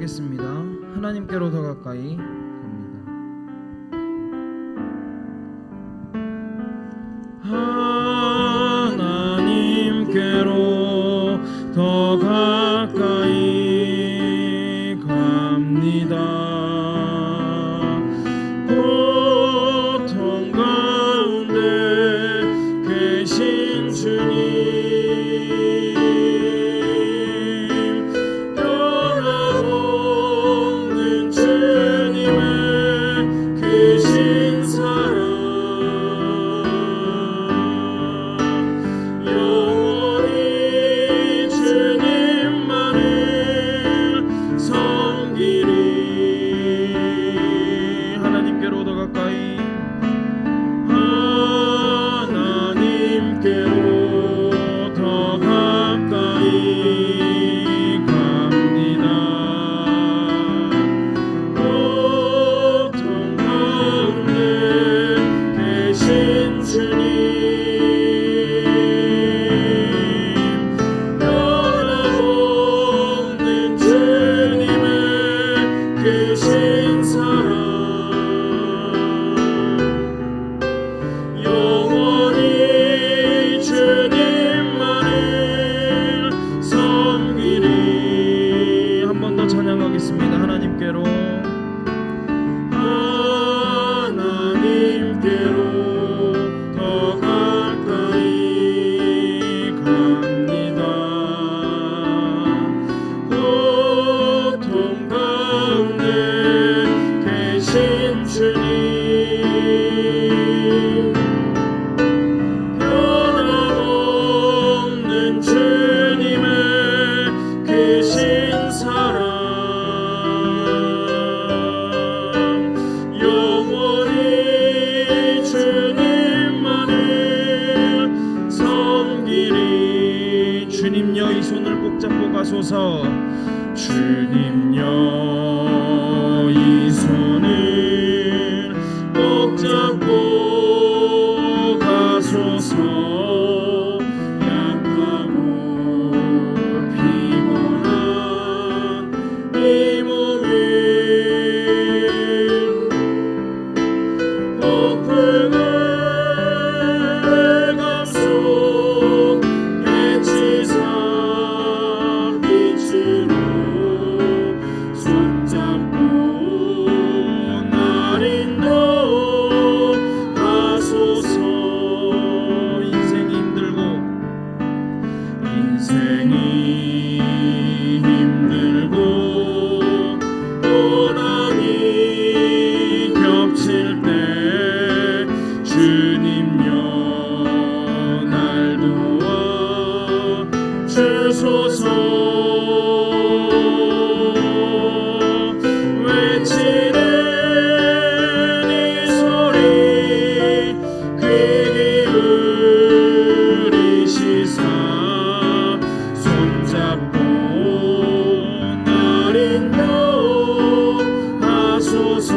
찬양하겠습니다. 하나님께로 더 가까이 갑니다. 하나님께로 더 가까이 갑니다. 고통 가운데 계신 주님, 변함없는 주님의 크신 사랑, 영원히 주님만을 섬기리. 하나님께로 더 가까이, 하나님께로 더 가까이 갑니다. 고통 가운데 계신 주님, 변함없는 주님의 크신 사랑, 영원히 주님만을 섬기리. 한 번 더 찬양하겠습니다. 하나님께로, 하나님께로 더 가까이 갑니다. 고통 가운데 계신 주님, 변함없는 주님의 크신 사랑, 영원히 주님만을 섬기리. 주님여, 이 손을 꼭 잡고 가소서. 주님여, 이 손을 꼭 잡고 가소서. 약하고 피곤한 이 몸을 폭풍의 감속 해치사 빛으로 손잡고 날 인도하소서. 인생이 힘들고 고난이 겹칠 때 주님여 날 도와 주소서. 외치는 이 소리 귀 기울이시사 손잡고 날 인도하소서.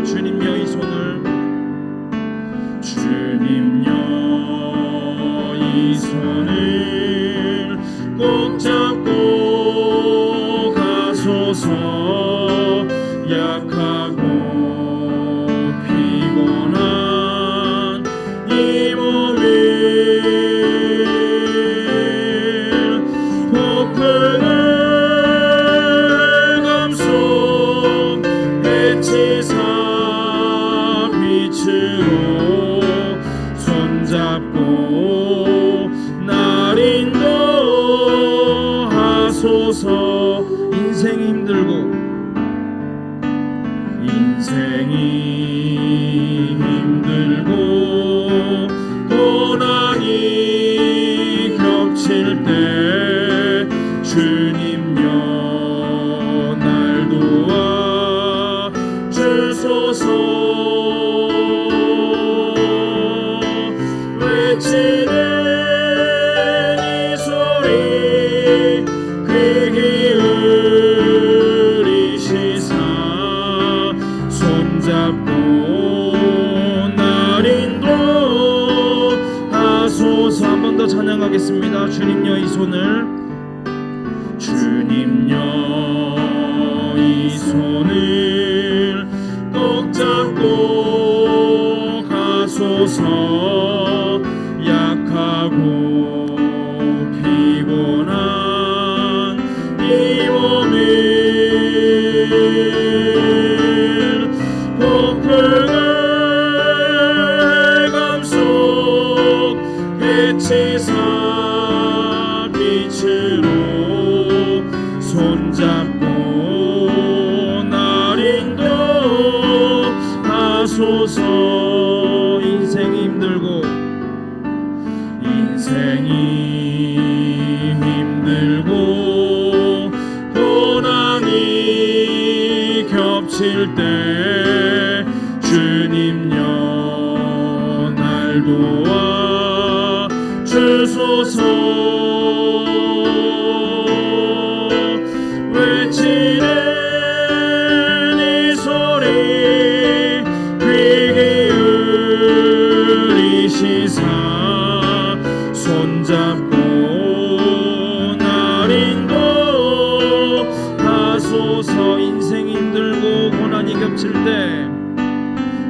주님여, 이 손을, 주님여, 이 손을 꼭 잡고 가소서. 약하고 피곤한 이 몸을 폭풍의 감속 해치사 빛으로 손잡고 날 인도하소서. 인생이 힘들고 고난이 겹칠 때 주님여 날 도와 주소서. 외치는 이 소리 귀 기울이시사 손잡고 날 인도하소서. 한 번 더 찬양하겠습니다. 주님여, 이 손을, 주님여 이 손을 꼭 잡고 가소서. 약하고 피곤한 이 몸을 폭풍을 감속 해치사 빛으로 손잡고 날 인도하소서. 인생이 힘들고 고난이 겹칠 때 주님여 날 도와 주소서. 외치는 이 소리 귀 기울이시사 손잡고 날 인도하소서. 인생이 힘들고 고난이 겹칠 때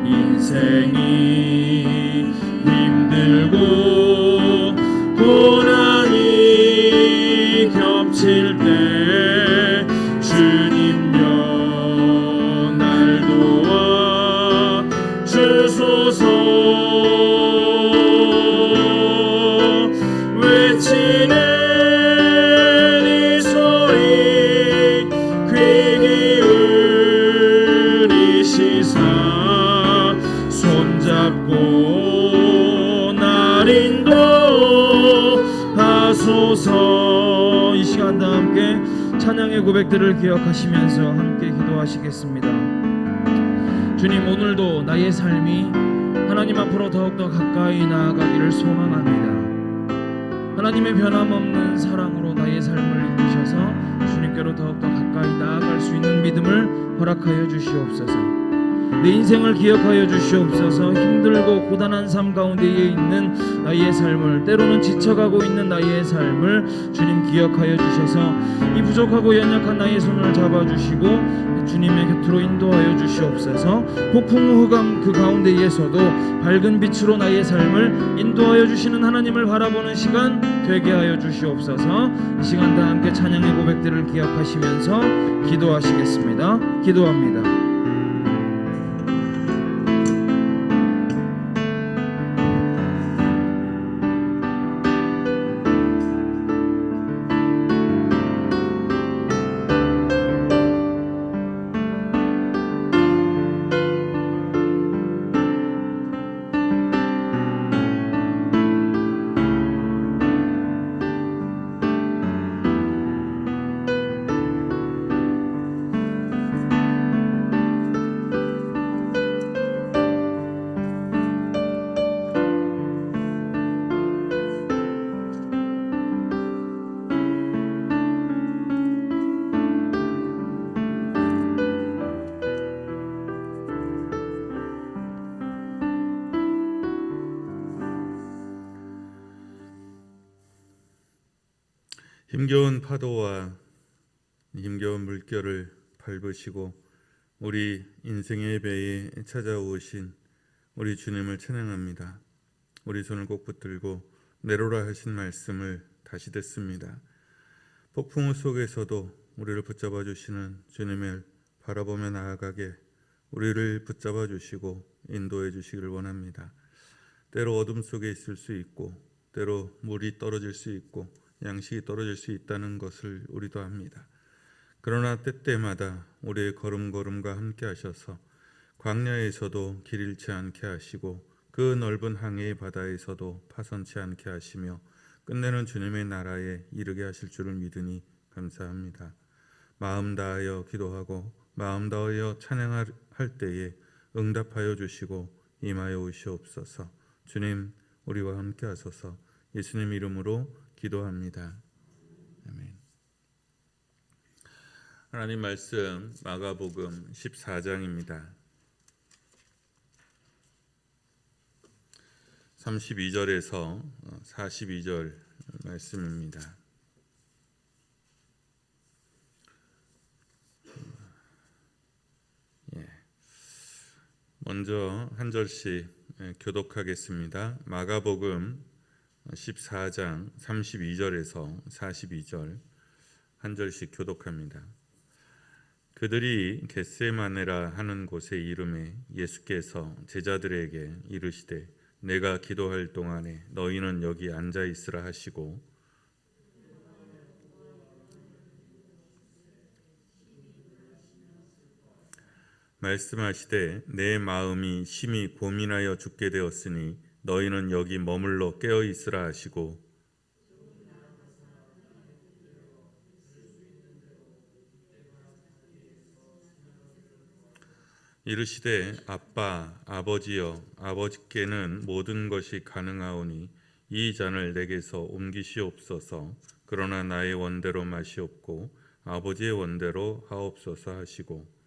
인생이 힘들고 고난이 겹칠 때 주님여 날 도와 주소서. 외치는 이 소리 귀 기울이시사 손잡고 날 인도하소서. 이 시간도 함께 찬양의 고백들을 기억하시면서 함께 기도하시겠습니다. 주님, 오늘도 나의 삶이 하나님 앞으로 더욱더 가까이 나아가기를 소망합니다. 하나님의 변함없는 사랑으로 나의 삶을 이끄셔서 주님께로 더욱더 가까이 나아갈 수 있는 믿음을 허락하여 주시옵소서. 내 인생을 기억하여 주시옵소서. 힘들고 고단한 삶 가운데에 있는 나의 삶을, 때로는 지쳐가고 있는 나의 삶을 주님 기억하여 주셔서 이 부족하고 연약한 나의 손을 잡아주시고 주님의 곁으로 인도하여 주시옵소서. 폭풍 후감 그 가운데에서도 밝은 빛으로 나의 삶을 인도하여 주시는 하나님을 바라보는 시간 되게 하여 주시옵소서. 이 시간 다 함께 찬양의 고백들을 기억하시면서 기도하시겠습니다. 기도합니다. 힘겨운 파도와 힘겨운 물결을 밟으시고 우리 인생의 배에 찾아오신 우리 주님을 찬양합니다. 우리 손을 꼭 붙들고 내로라 하신 말씀을 다시 듣습니다. 폭풍우 속에서도 우리를 붙잡아 주시는 주님을 바라보며 나아가게 우리를 붙잡아 주시고 인도해 주시기를 원합니다. 때로 어둠 속에 있을 수 있고 때로 물이 떨어질 수 있고 양식이 떨어질 수 있다는 것을 우리도 압니다. 그러나 때때마다 우리의 걸음걸음과 함께 하셔서 광야에서도 길 잃지 않게 하시고 그 넓은 항해의 바다에서도 파선치 않게 하시며 끝내는 주님의 나라에 이르게 하실 줄을 믿으니 감사합니다. 마음 다하여 기도하고 마음 다하여 찬양할 때에 응답하여 주시고 임하여 오시옵소서. 주님, 우리와 함께 하소서. 예수님 이름으로 기도합니다. 아멘. 하나님 말씀 마가복음 14장입니다. 32절에서 42절 말씀입니다. 먼저 한 절씩 교독하겠습니다. 마가복음 14장 32절에서 42절 한 절씩 교독합니다. 그들이 겟세마네라 하는 곳에 이름에 예수께서 제자들에게 이르시되 내가 기도할 동안에 너희는 여기 앉아 있으라 하시고 말씀하시되 내 마음이 심히 고민하여 죽게 되었으니 너희는 여기 머물러 깨어 있으라 하시고 이르시되 아빠 아버지여 아버지께는 모든 것이 가능하오니 이 잔을 내게서 옮기시옵소서. 그러나 나의 원대로 마시옵고 아버지의 원대로 하옵소서 하시고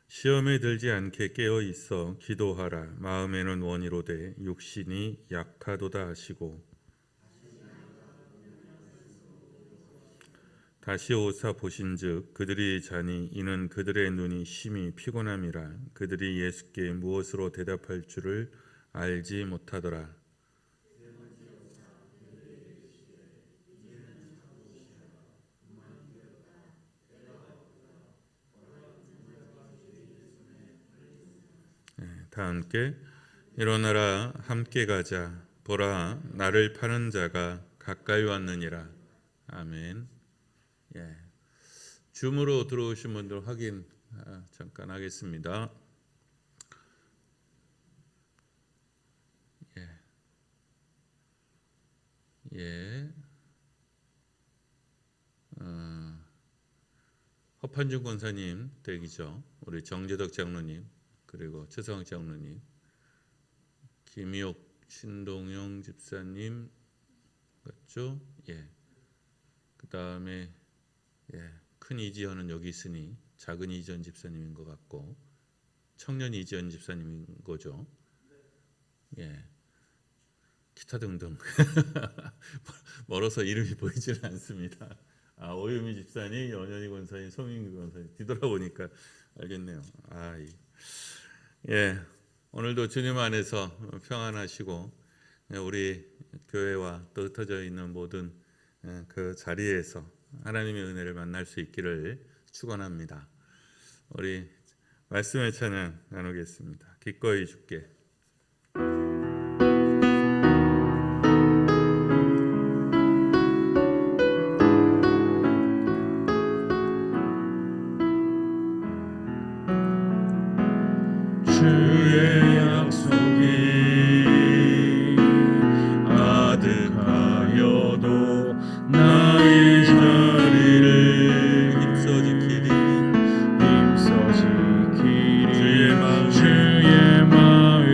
시험에 들지 않게 깨어 있어 기도하라. 마음에는 원이로되 육신이 약하도다 하시고 다시 오사 보신즉 그들이 자니 이는 그들의 눈이 심히 피곤함이라. 그들이 예수께 무엇으로 대답할 줄을 알지 못하더라. 다 함께 일어나라 함께 가자. 보라 나를 파는 자가 가까이 왔느니라. 아멘. 예. 줌으로 들어오신 분들 확인 잠깐 하겠습니다. 예. 예. 허판중 권사님 댁이죠. 우리 정재덕 장로님 그리고 최성학 장로님, 김희옥 신동영 집사님 같죠? 예. 그 다음에 큰 이지연은 여기 있으니 작은 이지연 집사님인 것 같고 청년 이지연 집사님인 거죠. 예. 기타 등등 멀어서 이름이 보이지는 않습니다. 오유미 집사님, 연현희 권사님, 송인규 권사님 뒤돌아보니까 알겠네요. 예, 오늘도 주님 안에서 평안하시고 우리 교회와 또 흩어져 있는 모든 그 자리에서 하나님의 은혜를 만날 수 있기를 축원합니다. 우리 말씀의 찬양 나누겠습니다. 기꺼이 주께. 주의 약속이 아득하여도 나의 자리를 힘써 지키리 주의 주의 마음에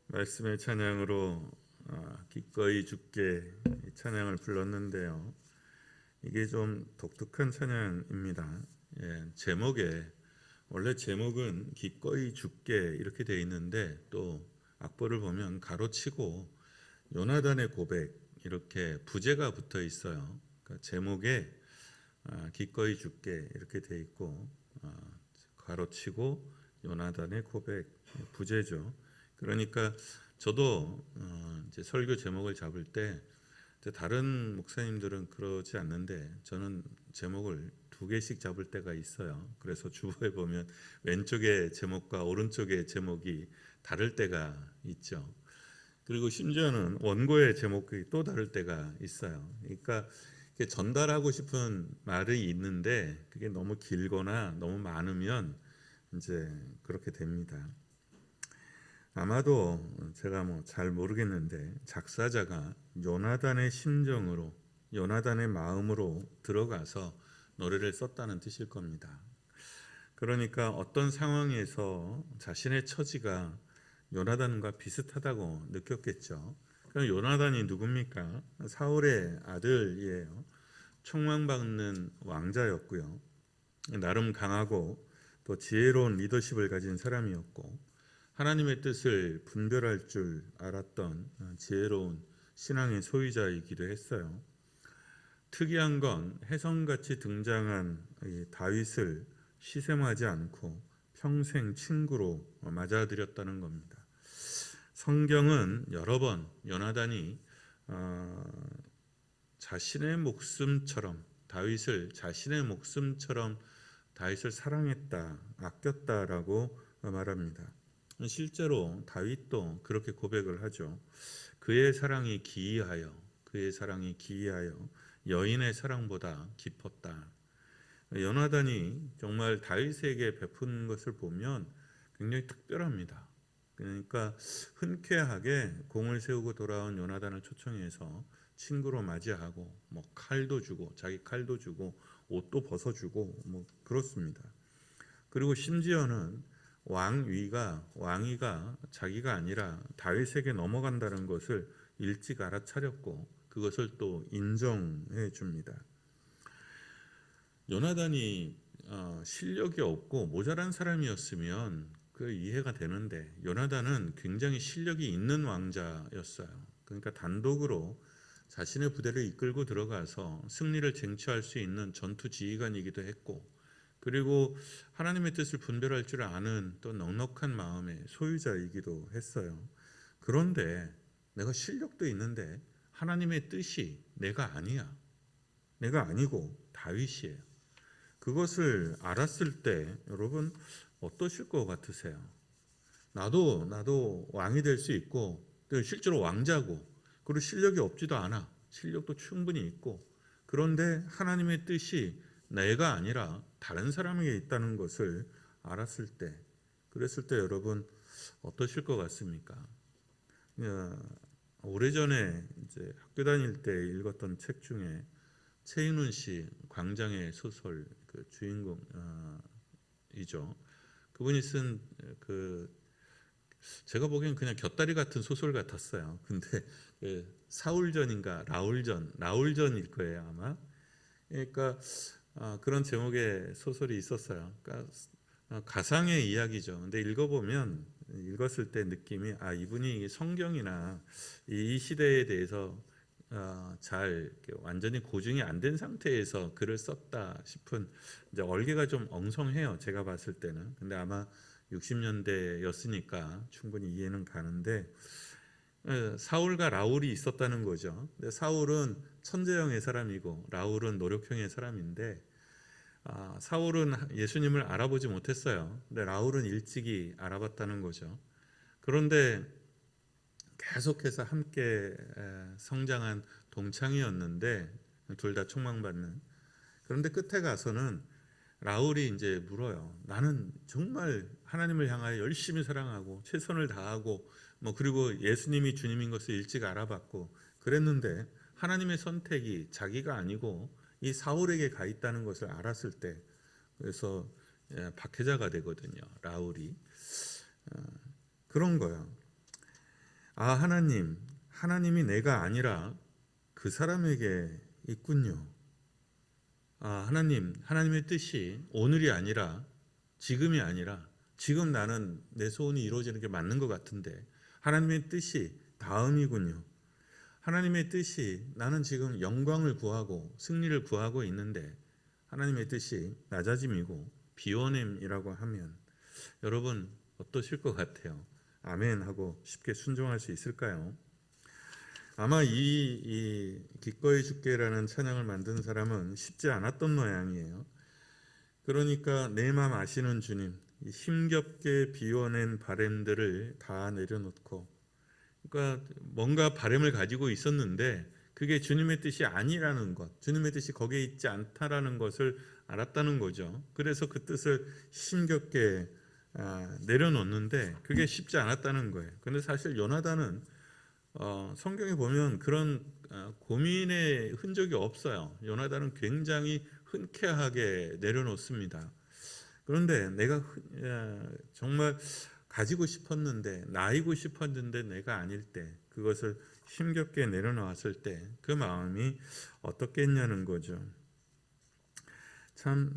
말씀의 찬양으로 기꺼이 주께 이 찬양을 불렀는데요. 이게 좀 독특한 찬양입니다. 제목에 원래 제목은 기꺼이 주께 이렇게 돼 있는데 또 악보를 보면 가로치고 요나단의 고백 이렇게 부제가 붙어 있어요. 그러니까 제목에 기꺼이 주께 이렇게 돼 있고 가로치고 요나단의 고백 부제죠. 그러니까 저도 이제 설교 제목을 잡을 때 다른 목사님들은 그러지 않는데 저는 제목을 2개씩 잡을 때가 있어요. 그래서 주보에 보면 왼쪽의 제목과 오른쪽의 제목이 다를 때가 있죠. 그리고 심지어는 원고의 제목이 또 다를 때가 있어요. 그러니까 전달하고 싶은 말이 있는데 그게 너무 길거나 너무 많으면 이제 그렇게 됩니다. 아마도 제가 잘 모르겠는데 작사자가 요나단의 심정으로 요나단의 마음으로 들어가서 노래를 썼다는 뜻일 겁니다. 그러니까 어떤 상황에서 자신의 처지가 요나단과 비슷하다고 느꼈겠죠. 그럼 요나단이 누굽니까? 사울의 아들이에요. 총망받는 왕자였고요. 나름 강하고 또 지혜로운 리더십을 가진 사람이었고 하나님의 뜻을 분별할 줄 알았던 지혜로운 신앙의 소유자이기도 했어요. 특이한 건 혜성같이 등장한 다윗을 시샘하지 않고 평생 친구로 맞아들였다는 겁니다. 성경은 여러 번 요나단이 자신의 목숨처럼 다윗을 자신의 목숨처럼 다윗을 사랑했다, 아꼈다라고 말합니다. 실제로 다윗도 그렇게 고백을 하죠. 그의 사랑이 기이하여 여인의 사랑보다 깊었다. 요나단이 정말 다윗에게 베푼 것을 보면 굉장히 특별합니다. 그러니까 흔쾌하게 공을 세우고 돌아온 요나단을 초청해서 친구로 맞이하고 칼도 주고 자기 칼도 주고 옷도 벗어주고 그렇습니다. 그리고 심지어는 왕위가 자기가 아니라 다윗에게 넘어간다는 것을 일찍 알아차렸고 그것을 또 인정해 줍니다. 요나단이 실력이 없고 모자란 사람이었으면 그 이해가 되는데 요나단은 굉장히 실력이 있는 왕자였어요. 그러니까 단독으로 자신의 부대를 이끌고 들어가서 승리를 쟁취할 수 있는 전투 지휘관이기도 했고 그리고 하나님의 뜻을 분별할 줄 아는 또 넉넉한 마음의 소유자이기도 했어요. 그런데 내가 실력도 있는데 하나님의 뜻이 내가 아니고 다윗이에요. 그것을 알았을 때 여러분 어떠실 것 같으세요? 나도 왕이 될 수 있고 또 실제로 왕자고 그리고 실력이 없지도 않아. 실력도 충분히 있고 그런데 하나님의 뜻이 내가 아니라 다른 사람에게 있다는 것을 알았을 때 그랬을 때 여러분 어떠실 것 같습니까? 오래전에 이제 학교 다닐 때 읽었던 책 중에 최인훈 씨 광장의 소설 그 주인공이죠. 그분이 쓴 제가 보기엔 그냥 곁다리 같은 소설 같았어요. 근데 사울전인가 라울전일 거예요 아마. 그러니까 그런 제목의 소설이 있었어요. 그러니까 가상의 이야기죠. 근데 읽었을 때 느낌이 이분이 성경이나 이 시대에 대해서 잘 완전히 고증이 안 된 상태에서 글을 썼다 싶은 이제 얼개가 좀 엉성해요. 제가 봤을 때는. 근데 아마 60년대였으니까 충분히 이해는 가는데 사울과 라울이 있었다는 거죠. 근데 사울은 천재형의 사람이고 라울은 노력형의 사람인데 사울은 예수님을 알아보지 못했어요. 근데 라울은 일찍이 알아봤다는 거죠. 그런데 계속해서 함께 성장한 동창이었는데 둘 다 총망받는. 그런데 끝에 가서는 라울이 이제 물어요. 나는 정말 하나님을 향하여 열심히 사랑하고 최선을 다하고 그리고 예수님이 주님인 것을 일찍 알아봤고 그랬는데 하나님의 선택이 자기가 아니고 이 사울에게 가 있다는 것을 알았을 때 그래서 박해자가 되거든요. 라울이 그런 거예요. 하나님이 내가 아니라 그 사람에게 있군요. 하나님의 뜻이 오늘이 아니라 지금이 아니라 지금 나는 내 소원이 이루어지는 게 맞는 것 같은데 하나님의 뜻이 다음이군요. 하나님의 뜻이 나는 지금 영광을 구하고 승리를 구하고 있는데 하나님의 뜻이 낮아짐이고 비워냄이라고 하면 여러분 어떠실 것 같아요? 아멘 하고 쉽게 순종할 수 있을까요? 아마 이 기꺼이 죽게라는 찬양을 만든 사람은 쉽지 않았던 모양이에요. 그러니까 내 맘 아시는 주님, 힘겹게 비워낸 바램들을 다 내려놓고, 그러니까 뭔가 바램을 가지고 있었는데 그게 주님의 뜻이 아니라는 것, 주님의 뜻이 거기에 있지 않다라는 것을 알았다는 거죠. 그래서 그 뜻을 힘겹게 내려놓는데 그게 쉽지 않았다는 거예요. 근데 사실 요나단은 성경에 보면 그런 고민의 흔적이 없어요. 요나단은 굉장히 흔쾌하게 내려놓습니다. 그런데 내가 정말 가지고 싶었는데 나이고 싶었는데 내가 아닐 때 그것을 힘겹게 내려놓았을 때 그 마음이 어떻겠냐는 거죠. 참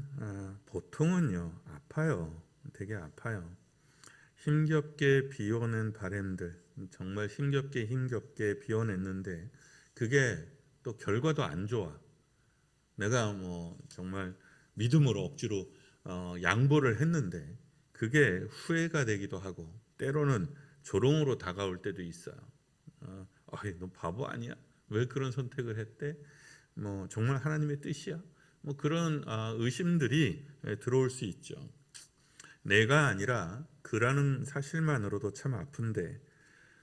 보통은요 아파요. 되게 아파요. 힘겹게 비워낸 바램들 정말 힘겹게 비워냈는데 그게 또 결과도 안 좋아. 내가 정말 믿음으로 억지로 양보를 했는데 그게 후회가 되기도 하고 때로는 조롱으로 다가올 때도 있어요. 너 바보 아니야? 왜 그런 선택을 했대? 정말 하나님의 뜻이야? 그런 의심들이 들어올 수 있죠. 내가 아니라 그라는 사실만으로도 참 아픈데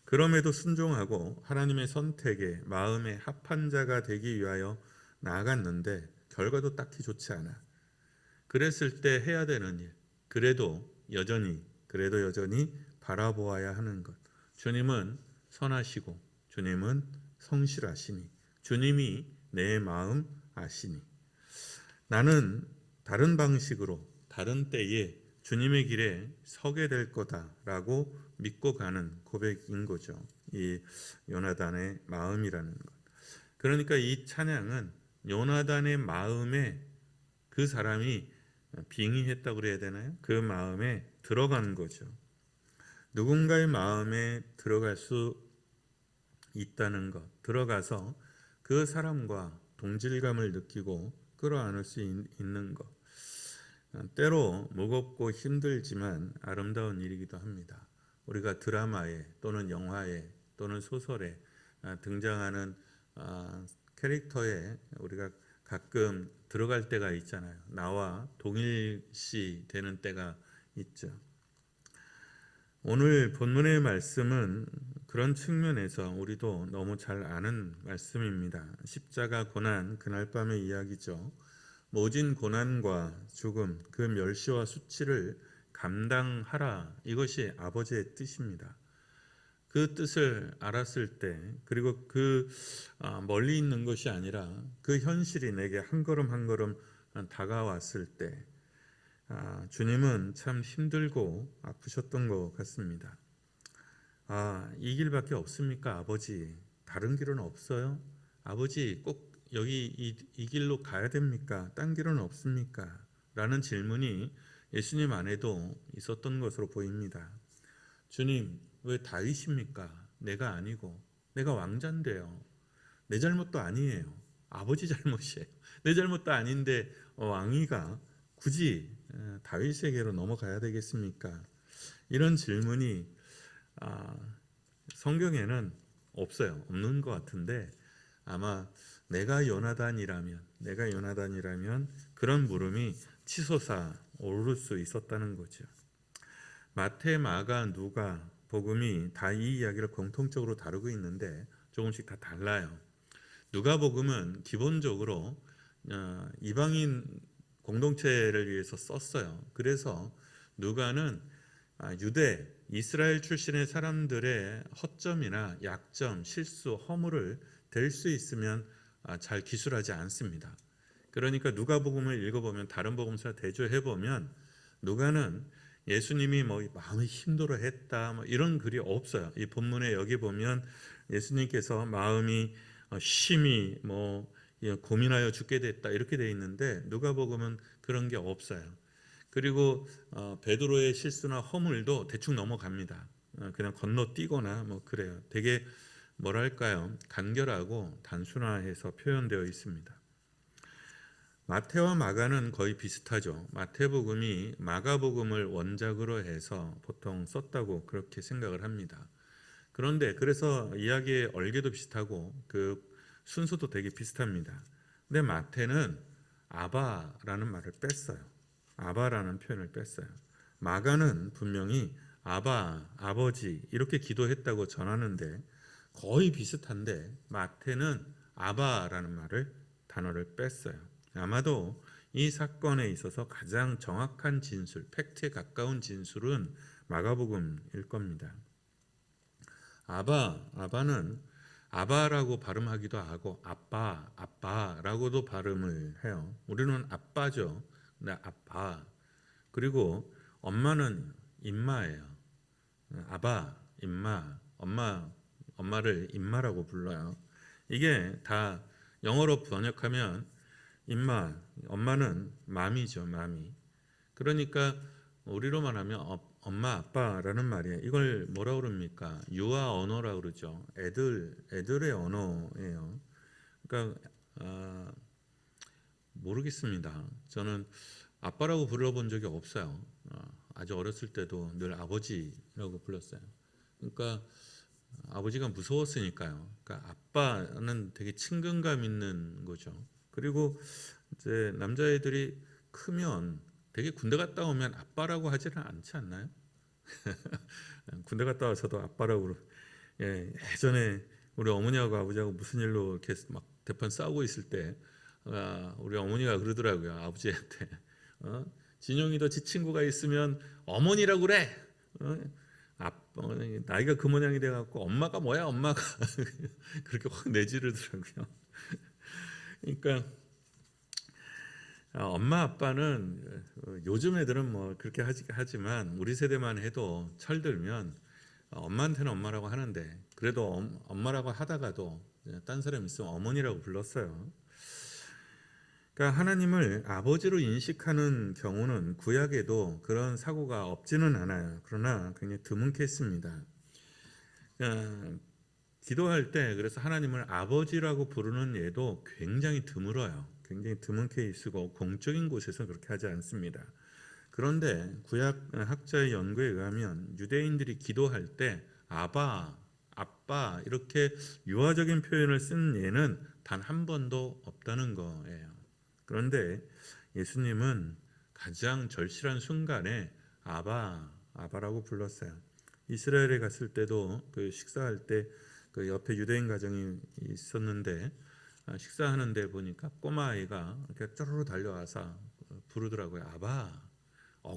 그럼에도 순종하고 하나님의 선택에 마음의 합한 자가 되기 위하여 나아갔는데 결과도 딱히 좋지 않아. 그랬을 때 해야 되는 일, 그래도 여전히 바라보아야 하는 것. 주님은 선하시고 주님은 성실하시니 주님이 내 마음 아시니 나는 다른 방식으로 다른 때에 주님의 길에 서게 될 거다라고 믿고 가는 고백인 거죠. 이 요나단의 마음이라는 것. 그러니까 이 찬양은 요나단의 마음에 그 사람이 빙의했다고 그래야 되나요? 그 마음에 들어간 거죠. 누군가의 마음에 들어갈 수 있다는 것, 들어가서 그 사람과 동질감을 느끼고 끌어안을 수 있는 것. 때로 무겁고 힘들지만 아름다운 일이기도 합니다. 우리가 드라마에 또는 영화에 또는 소설에 등장하는 캐릭터에 우리가 가끔 들어갈 때가 있잖아요. 나와 동일시 되는 때가 있죠. 오늘 본문의 말씀은 그런 측면에서 우리도 너무 잘 아는 말씀입니다. 십자가 고난 그날 밤의 이야기죠. 모진 고난과 죽음, 그 멸시와 수치를 감당하라. 이것이 아버지의 뜻입니다. 그 뜻을 알았을 때, 그리고 멀리 있는 것이 아니라 그 현실이 내게 한 걸음 한 걸음 다가왔을 때, 주님은 참 힘들고 아프셨던 것 같습니다. 이 길밖에 없습니까, 아버지? 다른 길은 없어요? 아버지, 꼭 여기 이 길로 가야 됩니까? 딴 길은 없습니까? 라는 질문이 예수님 안에도 있었던 것으로 보입니다. 주님, 왜 다윗입니까? 내가 아니고 내가 왕자인데요. 내 잘못도 아니에요. 아버지 잘못이에요. 내 잘못도 아닌데 왕위가 굳이 다윗에게로 넘어가야 되겠습니까? 이런 질문이 성경에는 없어요. 없는 것 같은데 아마 내가 요나단이라면 그런 물음이 치솟아 오를 수 있었다는 거죠. 마태, 마가, 누가 복음이 다 이 이야기를 공통적으로 다루고 있는데 조금씩 다 달라요. 누가복음은 기본적으로 이방인 공동체를 위해서 썼어요. 그래서 누가는 유대, 이스라엘 출신의 사람들의 허점이나 약점, 실수, 허물을 댈 수 있으면 잘 기술하지 않습니다. 그러니까 누가복음을 읽어보면 다른 복음서와 대조해보면 누가는 예수님이 뭐 마음이 힘들어했다 뭐 이런 글이 없어요. 이 본문에 여기 보면 예수님께서 마음이 심히 뭐 고민하여 죽게 됐다 이렇게 돼 있는데 누가복음은 그런 게 없어요. 그리고 베드로의 실수나 허물도 대충 넘어갑니다. 그냥 건너뛰거나 뭐 그래요. 되게 뭐랄까요? 간결하고 단순화해서 표현되어 있습니다. 마태와 마가는 거의 비슷하죠. 마태복음이 마가복음을 원작으로 해서 보통 썼다고 그렇게 생각을 합니다. 그런데 그래서 이야기의 얼개도 비슷하고 그 순서도 되게 비슷합니다. 근데 마태는 아바라는 말을 뺐어요. 아바라는 표현을 뺐어요. 마가는 분명히 아바, 아버지 이렇게 기도했다고 전하는데 거의 비슷한데 마태는 아바라는 단어를 뺐어요. 아마도 이 사건에 있어서 가장 정확한 진술, 팩트에 가까운 진술은 마가복음일 겁니다. 아바는 아바라고 발음하기도 하고 아빠라고도 발음을 해요. 우리는 아빠죠. 근데 아빠. 그리고 엄마는 임마예요. 아바, 임마, 엄마를 임마라고 불러요. 이게 다 영어로 번역하면 임마, 엄마는 맘이죠, 맘이. 그러니까 우리로 말하면 엄마, 아빠라는 말이에요. 이걸 뭐라 그럽니까? 유아 언어라 그러죠. 애들의 언어예요. 그러니까 모르겠습니다. 저는 아빠라고 불러본 적이 없어요. 아주 어렸을 때도 늘 아버지라고 불렀어요. 그러니까 아버지가 무서웠으니까요. 그러니까 아빠는 되게 친근감 있는 거죠. 그리고 이제 남자애들이 크면 되게 군대 갔다 오면 아빠라고 하지는 않지 않나요? 군대 갔다 와서도 아빠라고 예전에 우리 어머니하고 아버지하고 무슨 일로 이렇게 막 대판 싸우고 있을 때 우리 어머니가 그러더라고요. 아버지한테 진영이도 지 친구가 있으면 어머니라고 그래. 나이가 그 모양이 돼갖고 엄마가 뭐야 엄마가 그렇게 확 내지르더라고요. 그러니까 엄마 아빠는 요즘 애들은 뭐 그렇게 하지만 우리 세대만 해도 철들면 엄마한테는 엄마라고 하는데 그래도 엄마라고 하다가도 딴 사람 있으면 어머니라고 불렀어요. 그러니까 하나님을 아버지로 인식하는 경우는 구약에도 그런 사고가 없지는 않아요. 그러나 굉장히 드문겠습니다. 기도할 때 그래서 하나님을 아버지라고 부르는 예도 굉장히 드물어요. 굉장히 드문 케이스고 공적인 곳에서 그렇게 하지 않습니다. 그런데 구약 학자의 연구에 의하면 유대인들이 기도할 때 아바, 아빠 이렇게 유아적인 표현을 쓴 예는 단 한 번도 없다는 거예요. 그런데 예수님은 가장 절실한 순간에 아바라고 불렀어요. 이스라엘에 갔을 때도 그 식사할 때 그 옆에 유대인 가정이 있었는데 식사하는데 보니까 꼬마 아이가 이렇게 쪼르르 달려와서 부르더라고요. 아바.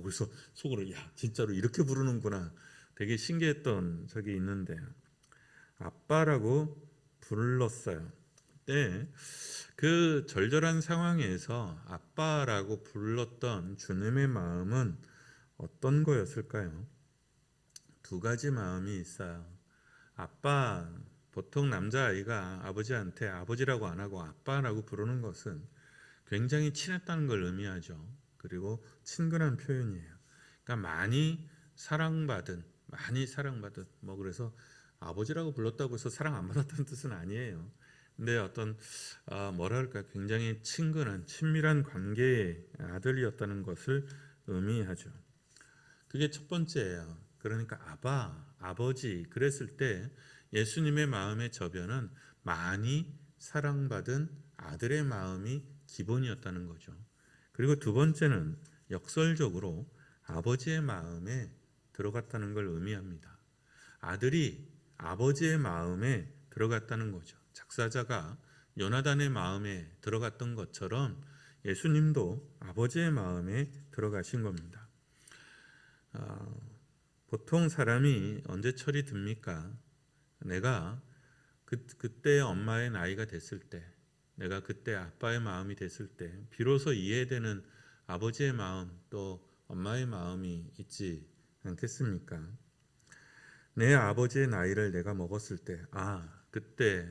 그래서 속으로 야 진짜로 이렇게 부르는구나. 되게 신기했던 적이 있는데 아빠라고 불렀어요. 그때 그 절절한 상황에서 아빠라고 불렀던 주님의 마음은 어떤 거였을까요? 두 가지 마음이 있어요. 아빠, 보통 남자아이가 아버지한테 아버지라고 안 하고 아빠라고 부르는 것은 굉장히 친했다는 걸 의미하죠. 그리고 친근한 표현이에요. 그러니까 많이 사랑받은 뭐 그래서 아버지라고 불렀다고 해서 사랑 안 받았다는 뜻은 아니에요. 근데 어떤 뭐랄까 굉장히 친근한 친밀한 관계의 아들이었다는 것을 의미하죠. 그게 첫 번째예요. 그러니까 아버지 그랬을 때 예수님의 마음의 저변은 많이 사랑받은 아들의 마음이 기본이었다는 거죠. 그리고 두 번째는 역설적으로 아버지의 마음에 들어갔다는 걸 의미합니다. 아들이 아버지의 마음에 들어갔다는 거죠. 작사자가 요나단의 마음에 들어갔던 것처럼 예수님도 아버지의 마음에 들어가신 겁니다. 보통 사람이 언제 철이 듭니까? 내가 그때 엄마의 나이가 됐을 때, 내가 그때 아빠의 마음이 됐을 때 비로소 이해되는 아버지의 마음, 또 엄마의 마음이 있지 않겠습니까? 내 아버지의 나이를 내가 먹었을 때, 그때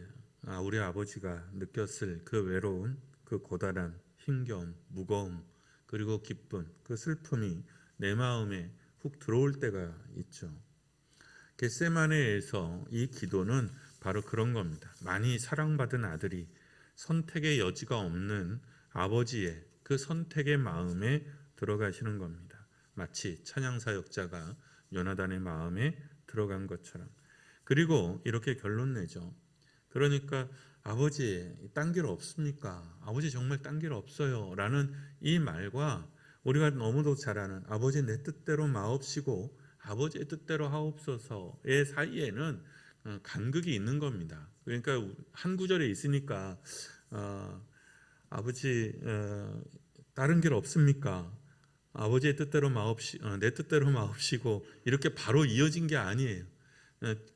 우리 아버지가 느꼈을 그 외로움, 그 고단함, 힘겨움, 무거움, 그리고 기쁨, 그 슬픔이 내 마음에 훅 들어올 때가 있죠. 겟세마네에서 이 기도는 바로 그런 겁니다. 많이 사랑받은 아들이 선택의 여지가 없는 아버지의 그 선택의 마음에 들어가시는 겁니다. 마치 찬양사역자가 요나단의 마음에 들어간 것처럼. 그리고 이렇게 결론 내죠. 그러니까 아버지, 딴 길 없습니까? 아버지 정말 딴 길 없어요 라는 이 말과 우리가 너무도 잘 아는 아버지 내 뜻대로 마옵시고 아버지의 뜻대로 하옵소서의 사이에는 간극이 있는 겁니다. 그러니까 한 구절에 있으니까 아버지 다른 길 없습니까? 아버지의 뜻대로 내 뜻대로 마옵시고 이렇게 바로 이어진 게 아니에요.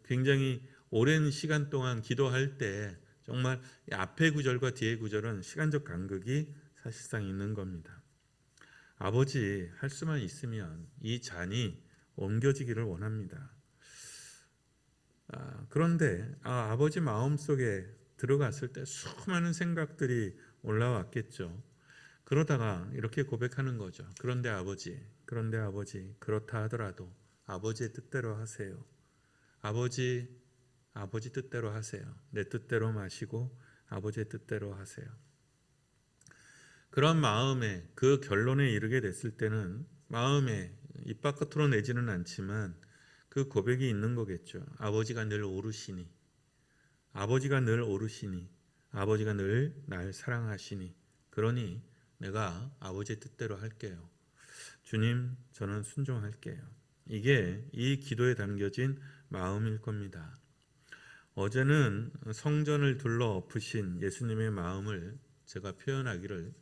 굉장히 오랜 시간 동안 기도할 때 정말 앞의 구절과 뒤의 구절은 시간적 간극이 사실상 있는 겁니다. 아버지 할 수만 있으면 이 잔이 옮겨지기를 원합니다. 그런데 아버지 마음속에 들어갔을 때 수많은 생각들이 올라왔겠죠. 그러다가 이렇게 고백하는 거죠. 그런데 아버지, 그렇다 하더라도 아버지의 뜻대로 하세요. 아버지 뜻대로 하세요. 내 뜻대로 마시고 아버지의 뜻대로 하세요. 그런 마음에 그 결론에 이르게 됐을 때는 마음에 입 밖으로 내지는 않지만 그 고백이 있는 거겠죠. 아버지가 늘 오르시니, 아버지가 늘 날 사랑하시니, 그러니 내가 아버지의 뜻대로 할게요. 주님, 저는 순종할게요. 이게 이 기도에 담겨진 마음일 겁니다. 어제는 성전을 둘러 엎으신 예수님의 마음을 제가 표현하기를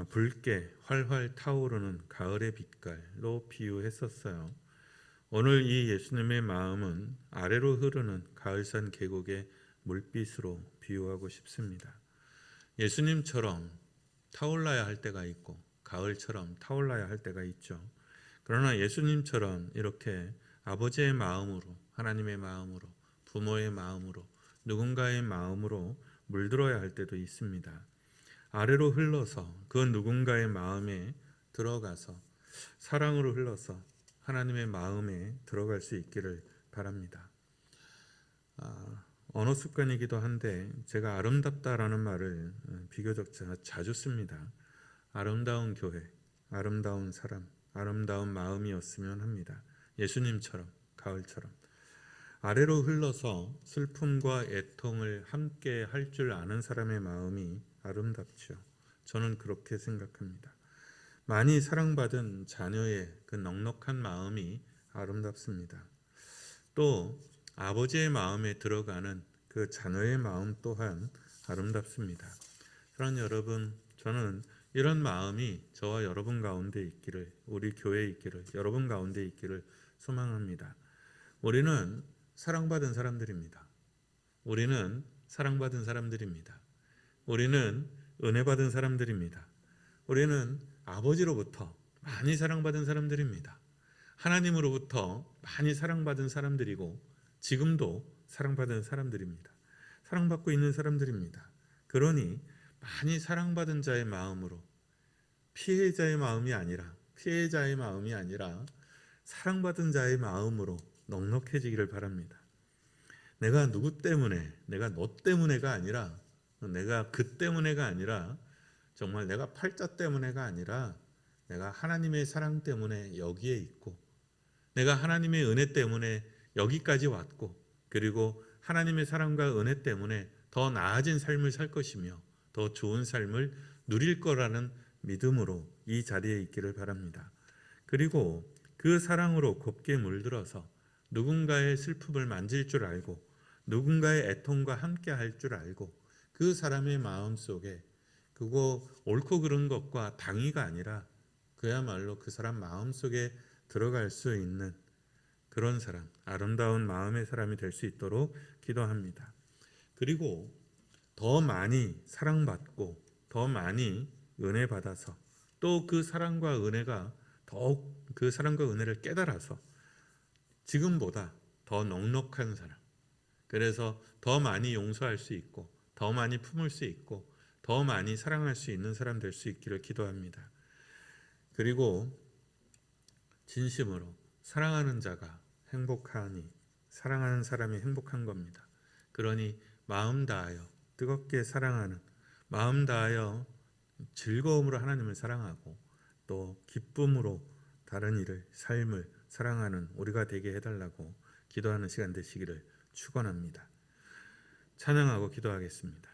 붉게 활활 타오르는 가을의 빛깔로 비유했었어요. 오늘 이 예수님의 마음은 아래로 흐르는 가을산 계곡의 물빛으로 비유하고 싶습니다. 예수님처럼 타올라야 할 때가 있고 가을처럼 타올라야 할 때가 있죠. 그러나 예수님처럼 이렇게 아버지의 마음으로, 하나님의 마음으로, 부모의 마음으로, 누군가의 마음으로 물들어야 할 때도 있습니다. 아래로 흘러서 그 누군가의 마음에 들어가서 사랑으로 흘러서 하나님의 마음에 들어갈 수 있기를 바랍니다. 언어 습관이기도 한데 제가 아름답다라는 말을 비교적 자주 씁니다. 아름다운 교회, 아름다운 사람, 아름다운 마음이었으면 합니다. 예수님처럼, 가을처럼 아래로 흘러서 슬픔과 애통을 함께 할 줄 아는 사람의 마음이 아름답죠. 저는 그렇게 생각합니다. 많이 사랑받은 자녀의 그 넉넉한 마음이 아름답습니다. 또 아버지의 마음에 들어가는 그 자녀의 마음 또한 아름답습니다. 사랑하는 여러분, 저는 이런 마음이 저와 여러분 가운데 있기를, 우리 교회에 있기를, 여러분 가운데 있기를 소망합니다. 우리는 사랑받은 사람들입니다. 우리는 사랑받은 사람들입니다. 우리는 은혜받은 사람들입니다. 우리는 아버지로부터 많이 사랑받은 사람들입니다. 하나님으로부터 많이 사랑받은 사람들이고 지금도 사랑받은 사람들입니다. 사랑받고 있는 사람들입니다. 그러니 많이 사랑받은 자의 마음으로 피해자의 마음이 아니라 사랑받은 자의 마음으로 넉넉해지기를 바랍니다. 내가 누구 때문에, 내가 너 때문에가 아니라, 내가 그 때문에가 아니라, 정말 내가 팔자 때문에가 아니라 내가 하나님의 사랑 때문에 여기에 있고, 내가 하나님의 은혜 때문에 여기까지 왔고, 그리고 하나님의 사랑과 은혜 때문에 더 나아진 삶을 살 것이며 더 좋은 삶을 누릴 거라는 믿음으로 이 자리에 있기를 바랍니다. 그리고 그 사랑으로 곱게 물들어서 누군가의 슬픔을 만질 줄 알고 누군가의 애통과 함께 할 줄 알고 그 사람의 마음속에 그거 옳고 그른 것과 당위가 아니라 그야말로 그 사람 마음속에 들어갈 수 있는 그런 사람, 아름다운 마음의 사람이 될 수 있도록 기도합니다. 그리고 더 많이 사랑받고 더 많이 은혜 받아서 또 그 사랑과 은혜가 더욱 그 사랑과 은혜를 깨달아서 지금보다 더 넉넉한 사랑, 그래서 더 많이 용서할 수 있고 더 많이 품을 수 있고 더 많이 사랑할 수 있는 사람 될 수 있기를 기도합니다. 그리고 진심으로 사랑하는 자가 행복하니 사랑하는 사람이 행복한 겁니다. 그러니 마음 다하여 뜨겁게 사랑하는, 마음 다하여 즐거움으로 하나님을 사랑하고 또 기쁨으로 다른 일을, 삶을 사랑하는 우리가 되게 해달라고 기도하는 시간 되시기를 축원합니다. 찬양하고 기도하겠습니다.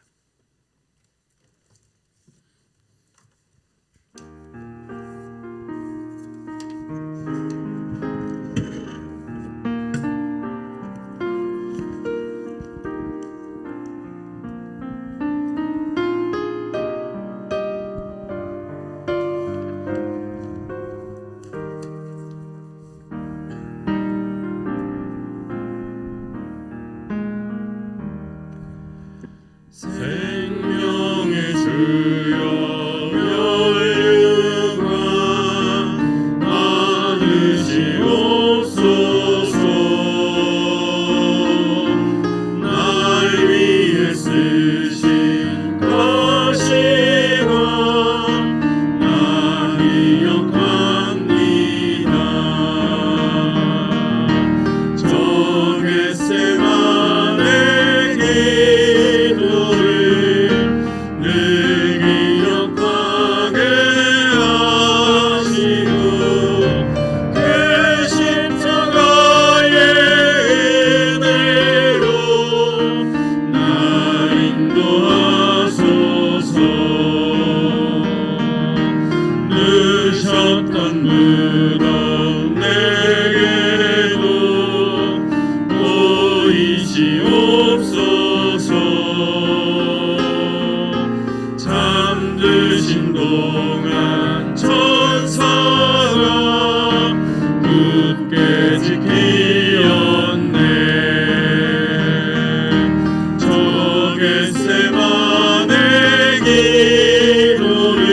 생명의 주여 연륜과 받으시옵소서. 날 위해 쓰신 것이고 나 기억합니다. 저 겟세마네 셨던 무덤 내게도 보이시옵소서. 잠드신 동안 천사가 굳게 지키었네. 저 겟세마네 기도를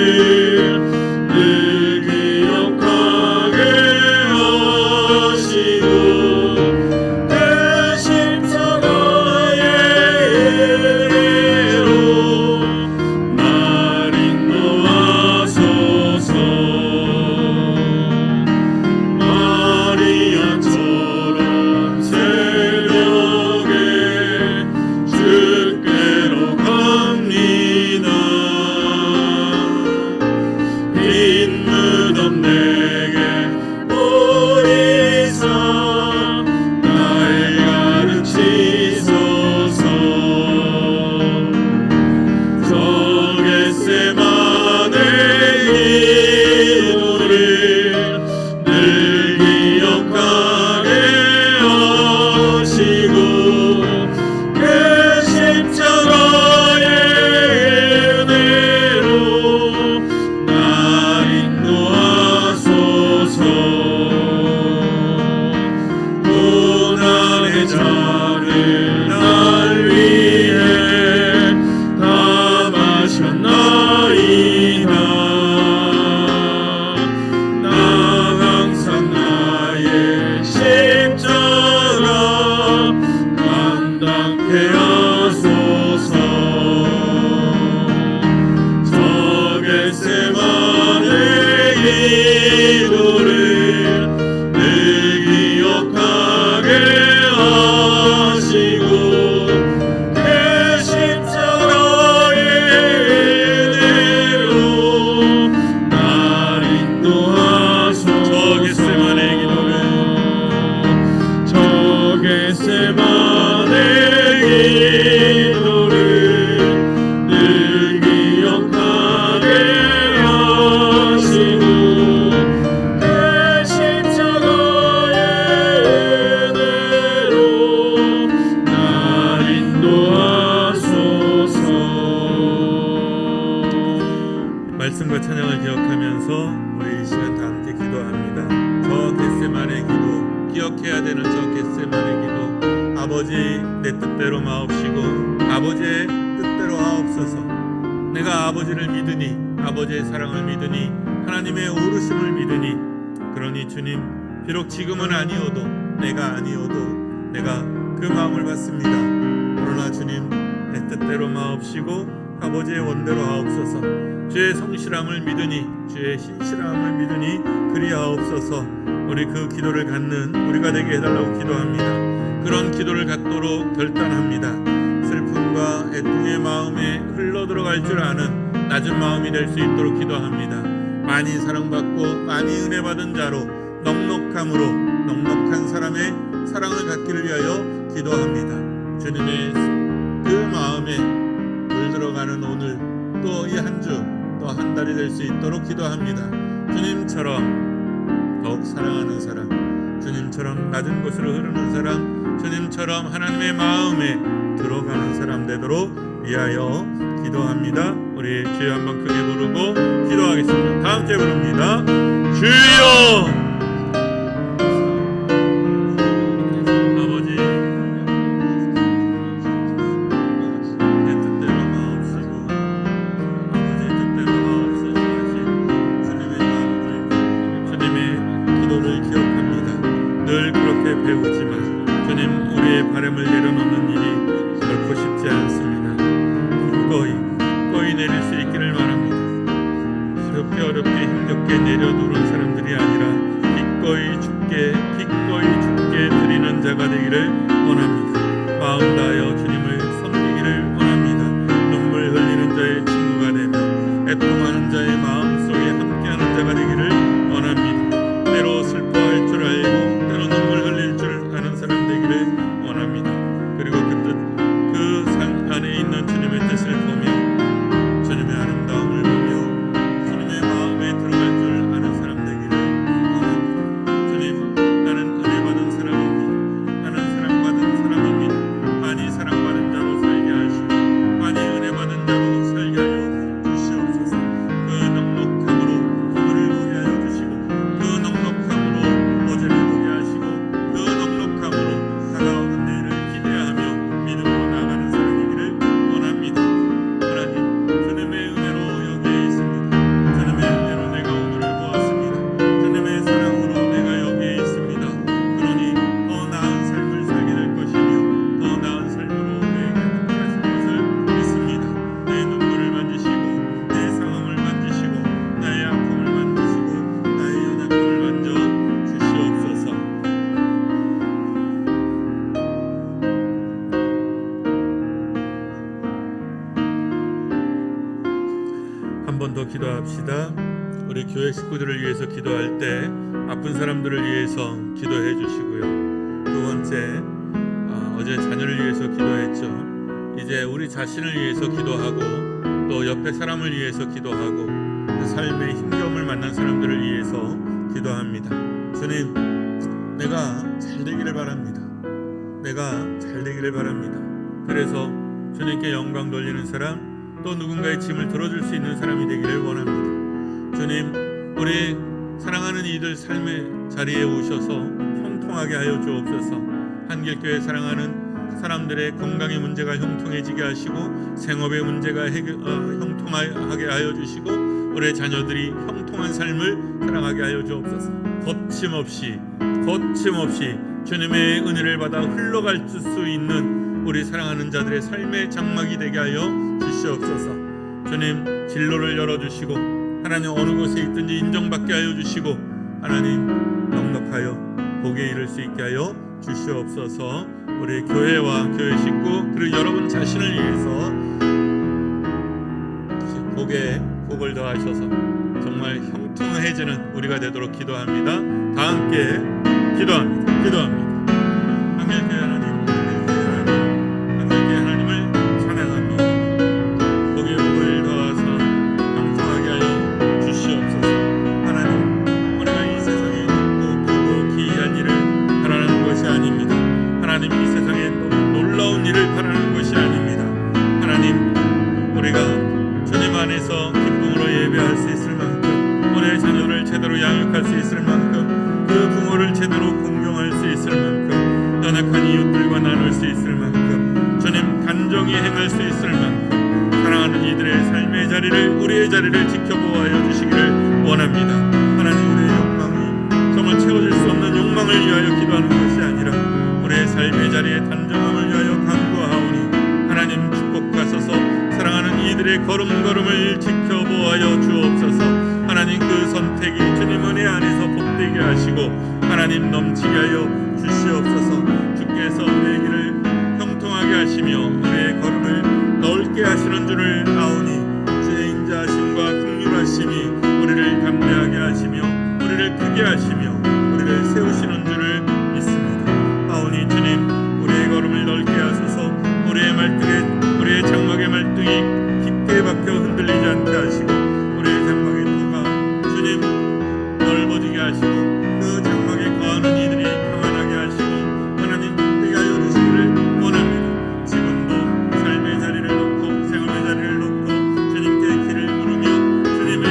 말씀과 찬양을 기억하면서 우리 이 시간 다 함께 기도합니다. 저 겟세마네 기도, 기억해야 되는 저 겟세마네 기도. 아버지, 내 뜻대로 마옵시고 아버지의 뜻대로 하옵소서. 내가 아버지를 믿으니, 아버지의 사랑을 믿으니, 하나님의 오르심을 믿으니 그러니 주님, 비록 지금은 아니어도, 내가 아니어도 내가 그 마음을 받습니다. 그러나 주님, 내 뜻대로 마옵시고 아버지의 원대로 하옵소서. 주의 성실함을 믿으니, 주의 신실함을 믿으니 그리하옵소서. 우리 그 기도를 갖는 우리가 되게 해달라고 기도합니다. 그런 기도를 갖도록 결단합니다. 슬픔과 애통의 마음에 흘러들어갈 줄 아는 낮은 마음이 될 수 있도록 기도합니다. 많이 사랑받고 많이 은혜 받은 자로 넉넉한 사람의 사랑을 갖기를 위하여 기도합니다. 주님의 그 마음에 물들어가는 오늘, 또 이 한 주, 또 한 달이 될 수 있도록 기도합니다. 주님처럼 더욱 사랑하는 사람, 주님처럼 낮은 곳으로 흐르는 사람, 주님처럼 하나님의 마음에 들어가는 사람 되도록 위하여 기도합니다. 우리 주여 한번 크게 부르고 기도하겠습니다. 다 함께 부릅니다. 주여! 배우지만 주님, 우리의 바람을 내려놓는 일이 결코 쉽지 않습니다. 기꺼이 내릴 수 있기를 바랍니다. 어렵게 힘겹게 내려놓는 사람들이 아니라 기꺼이 죽게 드리는 자가 되기를 원합니다. 마음 다하여 주님을 섬기기를 원합니다. 눈물 흘리는 자의 친구가 되며 애통하는 자의 마음속에 함께하는 자가 되기를 원합니다. 때로 슬퍼할 줄 알고 때로 눈물 흘릴 줄 아는 사람 되기를 원합니다. 그리고 그 산 안에 있는 주님의 뜻을 보며 주님의 아름다움을 보며 주님의 마음에 들어갈 줄 아는 사람 되기를 원합니다. 주님, 나는 은혜 받은 사람입니다. 나는 사랑받은 사람입니다. 많이 사랑받은 자로 살게 하시고 많이 은혜 받은 자로 살게 하여 주시옵소서. 그 넉넉함으로 하늘을 보게 하여 주시고 그 넉넉함으로 어제를 보게 하시고 그 넉넉함으로 다가오는 내일을 기대하며 믿음으로 나아가는 사람이기를 원합니다. 하나님, 주님의 은혜로 여기에 있습니다. 주님의 은혜로 내가 오늘을 보았습니다. 주님의 사랑으로 내가 여기에 있습니다. 그러니 더 나은 삶을 살게 될 것이며 더 나은 삶으로 내게 함께 하실 것을 믿습니다. 내 눈물을 만지시고 내 상황을 만지시고 나의 아픔을 만지시고 나의 연약함을 만져 주시옵소서. 한 번 더 기도합시다. 우리 교회 식구들을 위해서 기도할 때 아픈 사람들을 위해서 기도해 주시고요. 두 번째, 어제 자녀를 위해서 기도했죠. 이제 우리 자신을 위해서 기도하고 또 옆에 사람을 위해서 기도하고 그 삶의 힘겨움을 만난 사람들을 위해서 기도합니다. 주님, 내가 잘 되기를 바랍니다. 내가 잘 되기를 바랍니다. 그래서 주님께 영광 돌리는 사람, 또 누군가의 짐을 들어줄 수 있는 사람이 되기를 원합니다. 주님, 우리 사랑하는 이들 삶의 자리에 오셔서 형통하게 하여 주옵소서. 한길교회 사랑하는 사람들의 건강의 문제가 형통해지게 하시고 생업의 문제가 형통하게 하여 주시고 우리 자녀들이 형통한 삶을 사랑하게 하여 주옵소서. 거침없이 주님의 은혜를 받아 흘러갈 수 있는 우리 사랑하는 자들의 삶의 장막이 되게 하여 주시옵소서. 주님, 진로를 열어주시고 하나님 어느 곳에 있든지 인정받게 하여 주시고 하나님 넉넉하여 복에 이를 수 있게 하여 주시옵소서. 우리 교회와 교회 식구 그리고 여러분 자신을 위해서 복을 더하셔서 정말 형통해지는 우리가 되도록 기도합니다. 다 함께 기도합니다. 한길교회 하나님, 한길교회 하나님을 찬양합니다. 복에 복을 더하사 형통하게 하여 주시옵소서. 하나님, 우리가 이 세상에 크고 기이한 일을 바라는 것이 아닙니다. 하나님, 이 세상에 놀라운 일을 바라는 것이 아닙니다. 하나님, 우리가 주님 안에서 기쁨으로 예배할 수 있을 만큼 우리의 자녀를 제대로 양육할 수 있을 만큼 그 부모를 제대로 공경할 수 있을 만큼 연약한 이웃들과 나눌 수 있을 만큼 주님 간정히 행할 수 있을 만큼 사랑하는 이들의 삶의 자리를 우리의 자리를 지켜보아여 주시기를 원합니다. 하나님, 우리의 욕망이 평강을 위하여 기도하는 것이 아니라 우리의 삶의 자리에 단정함을 위하여 간구하오니 하나님 축복하소서. 사랑하는 이들의 걸음걸음을 지켜보아여 주옵소서. 하나님 그 선택이 주님 은혜 안에서 복되게 하시고 하나님 넘치게 하여 주시옵소서. 주께서 우리의 길을 형통하게 하시며 우리의 걸음을 넓게 하시는 줄을 아오니 주의 인자하심과 긍휼하심이 우리를 담대하게 하시며 우리를 크게 하시며 우리를 세우시는 줄을 믿습니다. 아오니 주님, 우리의 걸음을 넓게 하소서. 우리의 장막의 말뚝이 깊게 박혀 흔들리지 않게 하시고 우리의 장막의 터가 주님 넓어지게 하시고 그 장막에 거하는 이들이 평안하게 하시고 하나님 복되게 하여 주시기를 원합니다. 지금도 삶의 자리를 놓고 생업의 자리를 놓고 주님께 길을 물으며 주님의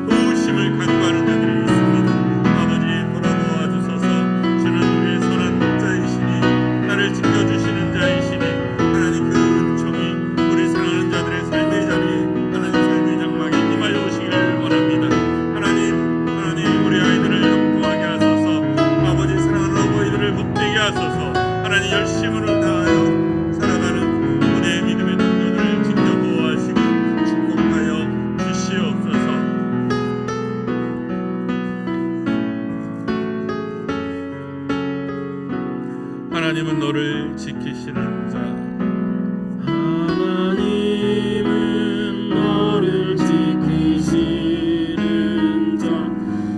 도우심을 간구하는 자들이 있습니다. 아버지, 돌아보아 주소서. 주는 우리의 선한 목자이시니 나를 지켜주시는 자이시니 하나님 그 은총이 우리 사랑하는 자들의 삶의 자리에 하나님 삶의 장막에 임하여 오시기를 원합니다. 하나님 우리 아이들을 형통하게 하소서. 아버지, 사랑하는 어버이들을 복되게 하소서. 하나님 열심을 다하여 살아가는 우리의 믿음의 동료들을 지켜보호하시고 축복하여 주시옵소서. 하나님은 너를 지키시는 자. 하나님은 너를 지키시는 자.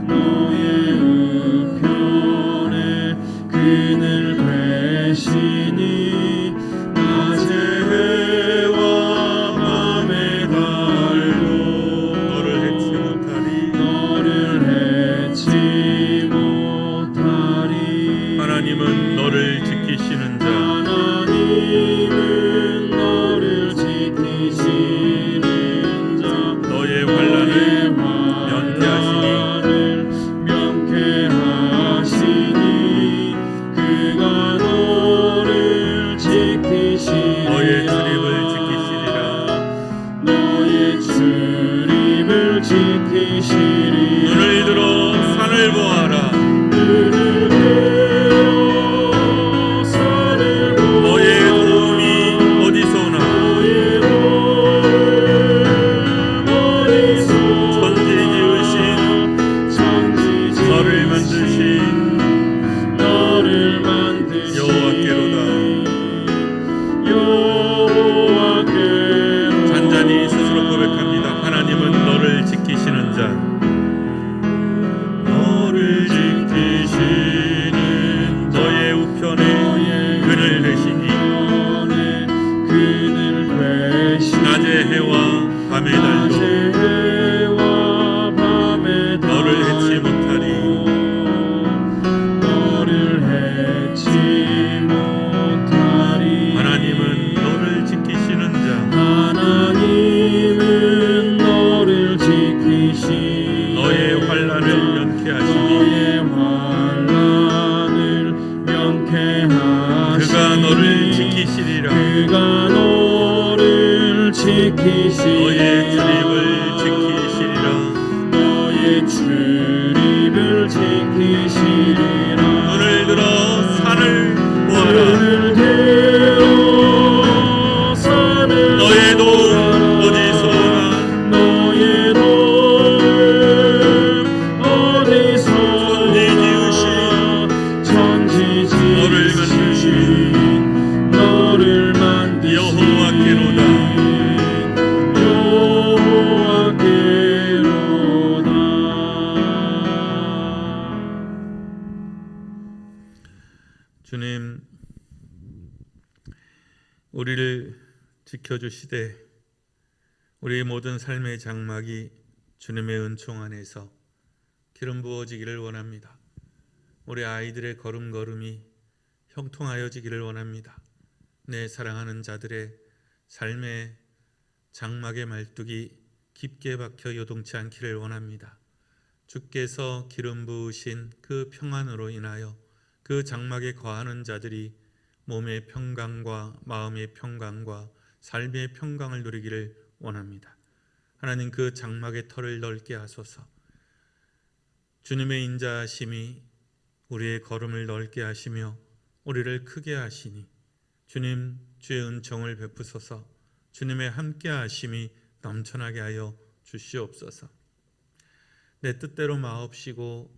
너의 우편에 그늘 되시니 낮의 해와 밤의 달도 너를 해치 못하리. 하나님은 너를 지키시는 자. 하나님은 너를 지키시는 자. 너의 환난을 면케하시니 그가 너를 지키시리라. 너의 출입을 지키시리라. 너의 출입을 지키시리라. 눈을 들어 산을 보아라. 눈을 들어 산을 보아라. 너의 도움이 어디서 오나. 너의 도움 어디서 천지 지으신 천지 너를 만드신 여호와께로다. 여호와께로다. 잔잔히 스스로 고백합니다. 하나님은 너를 지키시는 자. 너를 지키시는 너의 우편에 그늘 되시니 그늘 되시니 낮의 해와 밤의 달도 너를 해치 못하리. 하나님은 너를 지키시는 자. 하나님은 너를 지키시니 너의 환난을 면케하시니 그가 너를 지키시리라. 너의 출입을 지키시리라. 너의 출입을 지키시리라. 눈을 들어 산을 보아라. 눈을 들어 산을 너의 도움 어디서 오나. 너의 도움 어디서 천지 지으신 너를 만드신 여호와께로다. 주님, 우리를 지켜주시되 우리의 모든 삶의 장막이 주님의 은총 안에서 기름 부어지기를 원합니다. 우리 아이들의 걸음걸음이 형통하여지기를 원합니다. 내 사랑하는 자들의 삶의 장막의 말뚝이 깊게 박혀 요동치 않기를 원합니다. 주께서 기름 부으신 그 평안으로 인하여 그 장막에 거하는 자들이 몸의 평강과 마음의 평강과 삶의 평강을 누리기를 원합니다. 하나님, 그 장막의 터를 넓게 하소서. 주님의 인자하심이 우리의 걸음을 넓게 하시며 우리를 크게 하시니 주님 주의 은총을 베푸소서. 주님의 함께 하심이 넘쳐나게 하여 주시옵소서. 내 뜻대로 마옵시고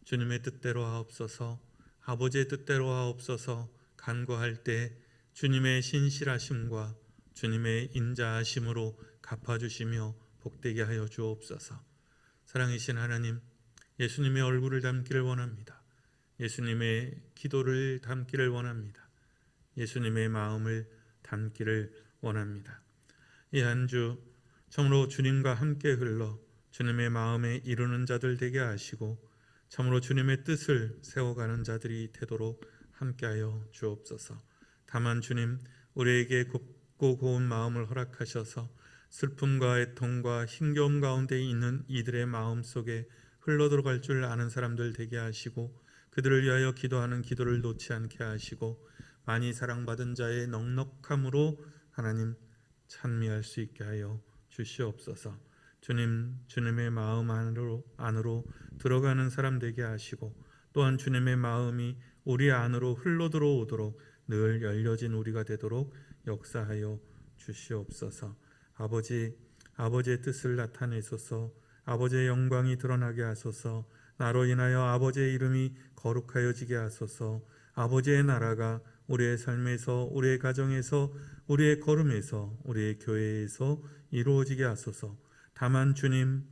주님의 뜻대로 하옵소서. 아버지의 뜻대로 하옵소서. 간구할 때 주님의 신실하심과 주님의 인자하심으로 갚아주시며 복되게 하여 주옵소서. 사랑이신 하나님, 예수님의 얼굴을 담기를 원합니다. 예수님의 기도를 담기를 원합니다. 예수님의 마음을 담기를 원합니다. 이 한 주 참으로 주님과 함께 흘러 주님의 마음에 이루는 자들 되게 하시고 참으로 주님의 뜻을 세워가는 자들이 되도록 함께하여 주옵소서. 다만 주님, 우리에게 곱고 고운 마음을 허락하셔서 슬픔과 애통과 힘겨움 가운데 있는 이들의 마음 속에 흘러들어갈 줄 아는 사람들 되게 하시고 그들을 위하여 기도하는 기도를 놓지 않게 하시고 많이 사랑받은 자의 넉넉함으로 하나님 찬미할 수 있게 하여 주시옵소서. 주님, 주님의 마음 안으로 들어가는 사람 되게 하시고 또한 주님의 마음이 우리 안으로 흘러들어오도록 늘 열려진 우리가 되도록 역사하여 주시옵소서. 아버지의 뜻을 나타내소서. 아버지의 영광이 드러나게 하소서. 나로 인하여 아버지의 이름이 거룩하여지게 하소서. 아버지의 나라가 우리의 삶에서, 우리의 가정에서, 우리의 걸음에서, 우리의 교회에서 이루어지게 하소서. 다만 주님,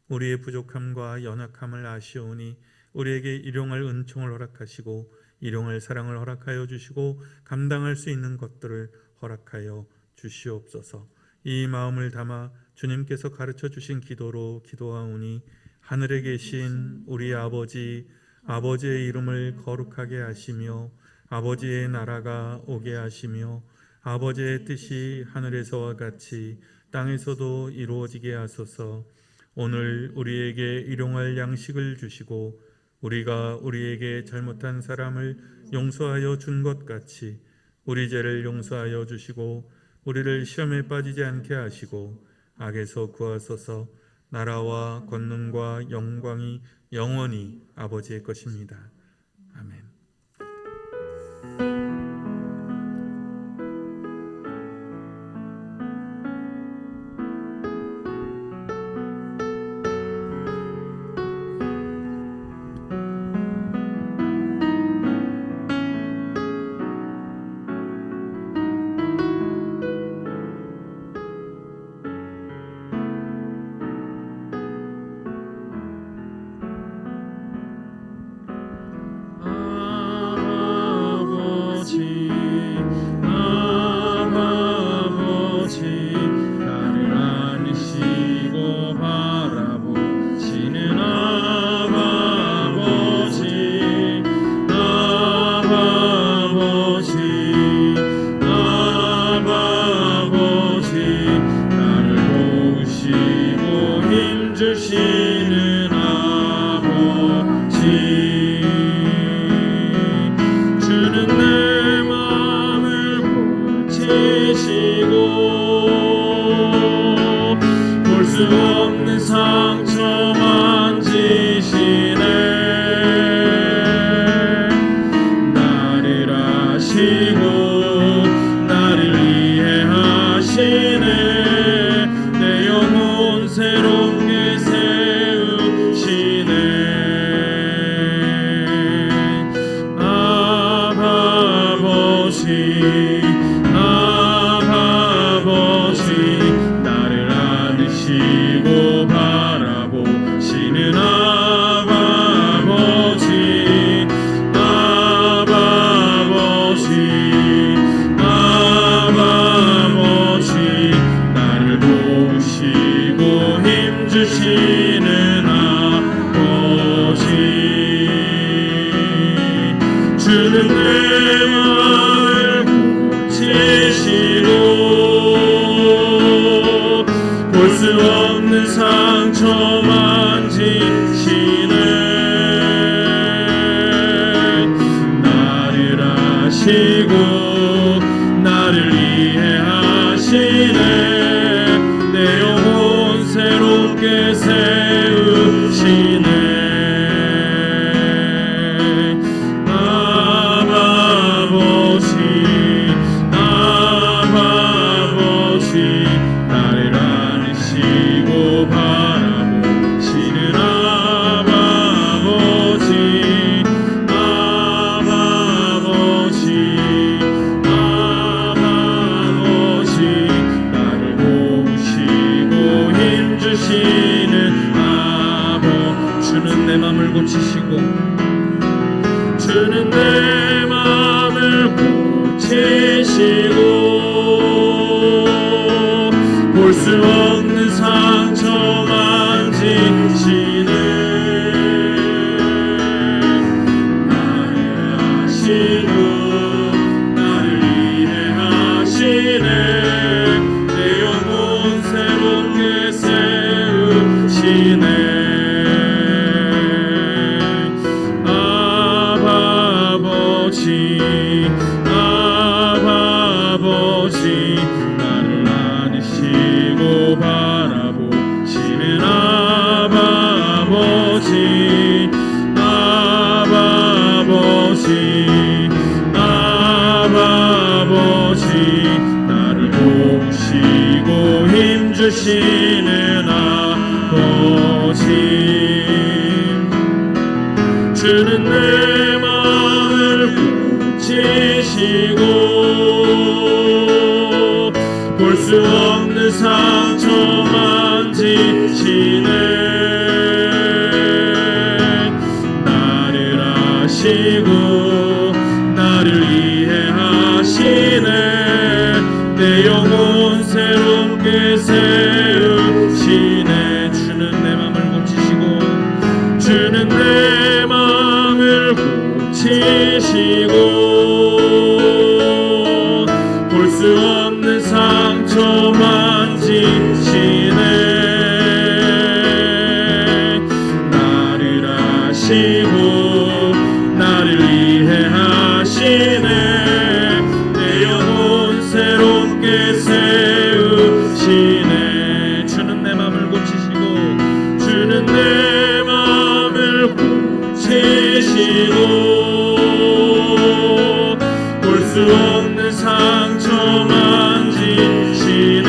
우리의 부족함과 연약함을 아시오니 우리에게 일용할 은총을 허락하시고 일용할 사랑을 허락하여 주시고 감당할 수 있는 것들을 허락하여 주시옵소서. 이 마음을 담아 주님께서 가르쳐 주신 기도로 기도하오니 하늘에 계신 우리 아버지의 이름을 거룩하게 하시며 아버지의 나라가 오게 하시며 아버지의 뜻이 하늘에서와 같이 땅에서도 이루어지게 하소서. 오늘 우리에게 일용할 양식을 주시고 우리가 우리에게 잘못한 사람을 용서하여 준 것 같이 우리 죄를 용서하여 주시고 우리를 시험에 빠지지 않게 하시고 악에서 구하소서. 나라와 권능과 영광이 영원히 아버지의 것입니다. 아멘. 주시는 아버지, 주는 내 마음을 고치시고 볼 수 없는 상처 만지시네. 나를 아시고 나를 이해하시네. 내 영혼 새롭게 세우시네. 아버지, 아버지, 수 없는 상처 만지시네. 나를 아시고 나를 이해하시네. 내 영혼 새롭게 세우시네. 아버지 나를 안으시고 바라보시는 아버지 나를 보시고 힘주시는 아버지. 주는 내 마음을 고치시고 볼 수 없는 상처 만지시네. 나를 아시고 나를 이해하시네. 내 영혼 새롭게 세우시네. 주는 내 마음을 고치시고 주는 내 마음을 고치시고 볼 수 없는 상처 만지시네. 나를 아시고 나를 이해하시네. 내 영혼 새롭게 세우시네. 주는 내 마음을 고치시고 주는 내 마음을 고치시고 볼 수 없는 상처 만지시네.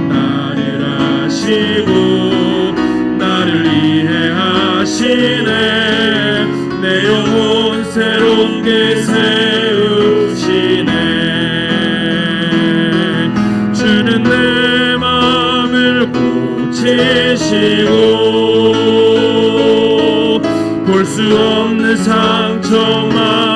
나를 아시고 나를 이해하시네. 내 영혼 새롭게 세우시네. 주는 내 마음을 고치시고 볼 수 없는 상처만